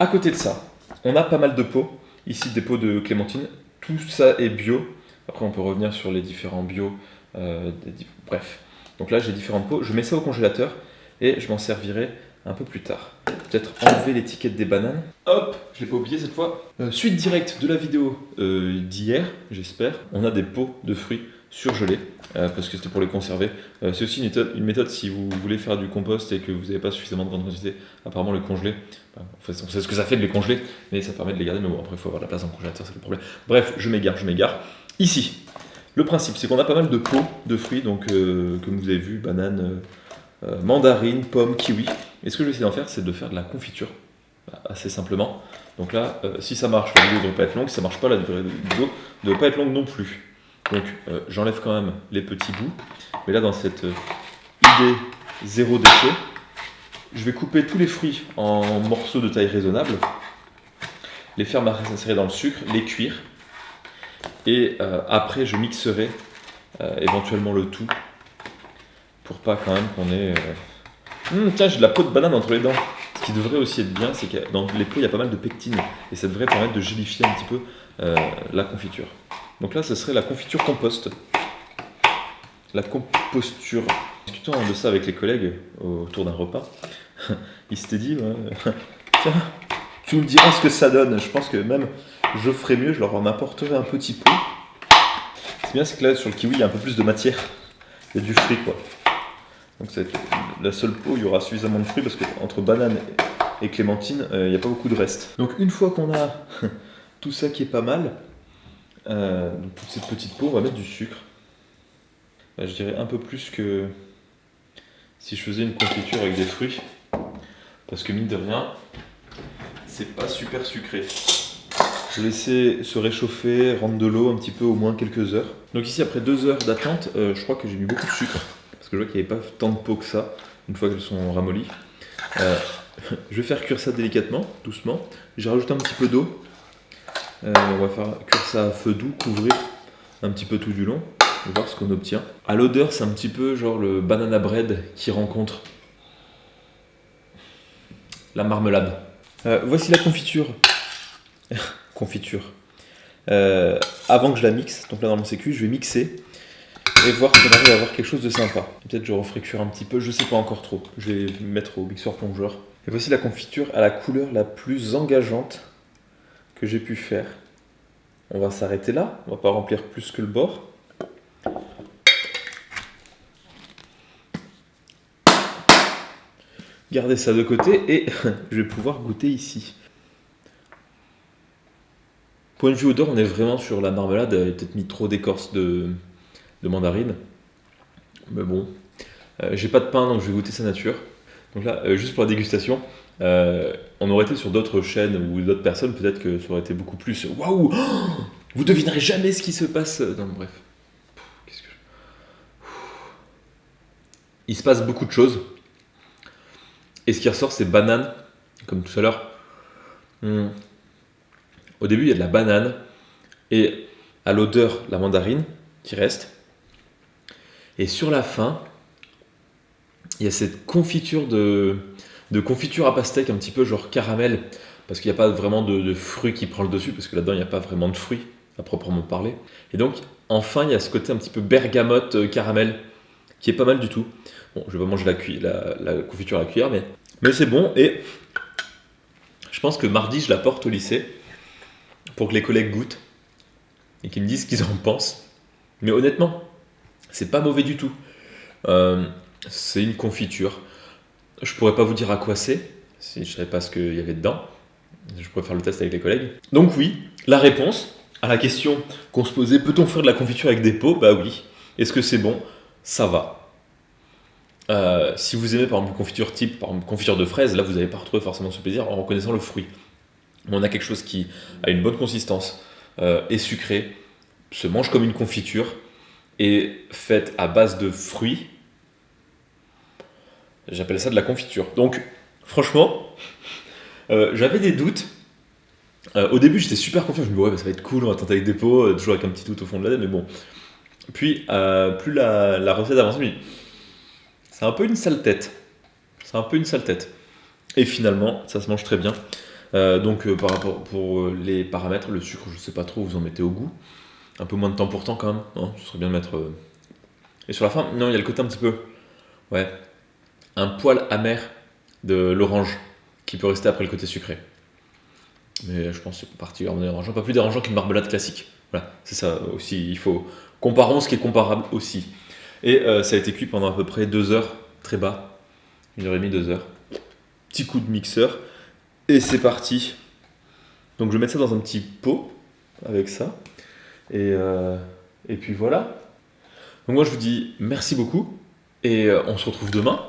À côté de ça, on a pas mal de pots. Ici, des pots de clémentine. Tout ça est bio. Après, on peut revenir sur les différents bio. Bref. Donc là, j'ai différents pots. Je mets ça au congélateur et je m'en servirai un peu plus tard. Peut-être enlever l'étiquette des bananes. Hop, je l'ai pas oublié cette fois. Suite directe de la vidéo d'hier, j'espère. On a des pots de fruits surgelés. Parce que c'était pour les conserver. C'est aussi une méthode si vous voulez faire du compost et que vous n'avez pas suffisamment de grande quantité. Apparemment, le congeler, en fait, on sait ce que ça fait de les congeler, mais ça permet de les garder. Mais bon, après, il faut avoir de la place dans le congélateur, c'est le problème. Bref, je m'égare. Ici, le principe, c'est qu'on a pas mal de pots de fruits, donc comme vous avez vu, bananes, mandarines, pommes, kiwis. Et ce que je vais essayer d'en faire, c'est de faire de la confiture, assez simplement. Donc là, si ça marche, la vidéo ne devrait pas être longue. Si ça marche pas, la vidéo ne devrait pas être longue non plus. Donc j'enlève quand même les petits bouts. Mais là, dans cette idée zéro déchet, je vais couper tous les fruits en morceaux de taille raisonnable, les faire macérer dans le sucre, les cuire. Et après, je mixerai éventuellement le tout pour pas quand même qu'on ait... tiens, j'ai de la peau de banane entre les dents. Ce qui devrait aussi être bien, c'est que dans les pots, il y a pas mal de pectine. Et ça devrait permettre de gélifier un petit peu la confiture. Donc là, ce serait la confiture compost. La composture. Discutant de ça avec les collègues autour d'un repas, ils s'étaient dit, tiens, tu me diras ce que ça donne. Je pense que même je ferais mieux, je leur en apporterai un petit peu. C'est bien, c'est que là, sur le kiwi, il y a un peu plus de matière. Il y a du fruit, quoi. Donc c'est la seule peau, il y aura suffisamment de fruits parce qu'entre banane et clémentine, il n'y a pas beaucoup de reste. Donc une fois qu'on a tout ça qui est pas mal, donc toute cette petite peau, on va mettre du sucre. Là, je dirais un peu plus que si je faisais une confiture avec des fruits. Parce que mine de rien, c'est pas super sucré. Je vais laisser se réchauffer, rendre de l'eau un petit peu, au moins quelques heures. Donc ici, après 2 heures d'attente, je crois que j'ai mis beaucoup de sucre. Parce que je vois qu'il n'y avait pas tant de peau que ça, une fois qu'elles sont ramollies. Je vais faire cuire ça délicatement, doucement. J'ai rajouté un petit peu d'eau. On va faire cuire ça à feu doux, couvrir un petit peu tout du long. On va voir ce qu'on obtient. À l'odeur, c'est un petit peu genre le banana bread qui rencontre la marmelade. Voici la confiture. Avant que je la mixe, donc là dans mon sécu, je vais mixer et voir si on arrive à avoir quelque chose de sympa. Peut-être je referai cuire un petit peu, je sais pas encore trop. Je vais mettre au mixeur plongeur. Et voici la confiture à la couleur la plus engageante que j'ai pu faire. On va s'arrêter là, on va pas remplir plus que le bord. Garder ça de côté et je vais pouvoir goûter ici. Point de vue odeur, on est vraiment sur la marmelade. Il a peut-être mis trop d'écorce de mandarine. Mais bon, j'ai pas de pain donc je vais goûter sa nature. Donc là, juste pour la dégustation, on aurait été sur d'autres chaînes ou d'autres personnes, peut-être que ça aurait été beaucoup plus waouh, vous devinerez jamais ce qui se passe. Non, bref. Il se passe beaucoup de choses. Et ce qui ressort, c'est banane, comme tout à l'heure. Au début, il y a de la banane et à l'odeur, la mandarine qui reste. Et sur la fin, il y a cette confiture de confiture à pastèque, un petit peu genre caramel, parce qu'il n'y a pas vraiment de fruits qui prend le dessus, parce que là-dedans, il n'y a pas vraiment de fruits à proprement parler. Et donc, enfin, il y a ce côté un petit peu bergamote, caramel, qui est pas mal du tout. Bon, je vais pas manger la confiture à la cuillère, mais c'est bon. Et je pense que mardi, je la porte au lycée pour que les collègues goûtent et qu'ils me disent ce qu'ils en pensent. Mais honnêtement, c'est pas mauvais du tout. C'est une confiture. Je pourrais pas vous dire à quoi c'est, si je savais pas ce qu'il y avait dedans. Je pourrais faire le test avec les collègues. Donc oui, la réponse à la question qu'on se posait, peut-on faire de la confiture avec des pots? Bah oui. Est-ce que c'est bon? Ça va. Si vous aimez par exemple une confiture type, par exemple confiture de fraises, là vous n'allez pas retrouver forcément ce plaisir en reconnaissant le fruit. Mais on a quelque chose qui a une bonne consistance, est sucré, se mange comme une confiture, et faite à base de fruits. J'appelle ça de la confiture. Donc franchement, j'avais des doutes. Au début j'étais super confiant, je me disais ouais bah, ça va être cool, on va tenter avec des pots, toujours avec un petit doute au fond de la tête, mais bon. Puis plus la recette avançait, je me dis c'est un peu une sale tête. Et finalement, ça se mange très bien. Par rapport pour les paramètres, le sucre, je sais pas trop, vous en mettez au goût. Un peu moins de temps pourtant quand même, non, ce serait bien de mettre. Et sur la fin, non, il y a le côté un petit peu, ouais, un poil amer de l'orange qui peut rester après le côté sucré. Mais je pense que c'est particulièrement dérangeant, pas plus dérangeant qu'une marmelade classique. Voilà, c'est ça aussi, il faut. Comparons ce qui est comparable aussi. Et ça a été cuit pendant à peu près 2 heures, très bas, 1h30, 2 heures. Petit coup de mixeur, et c'est parti. Donc je vais mettre ça dans un petit pot, avec ça. Et puis voilà. Donc moi je vous dis merci beaucoup, et on se retrouve demain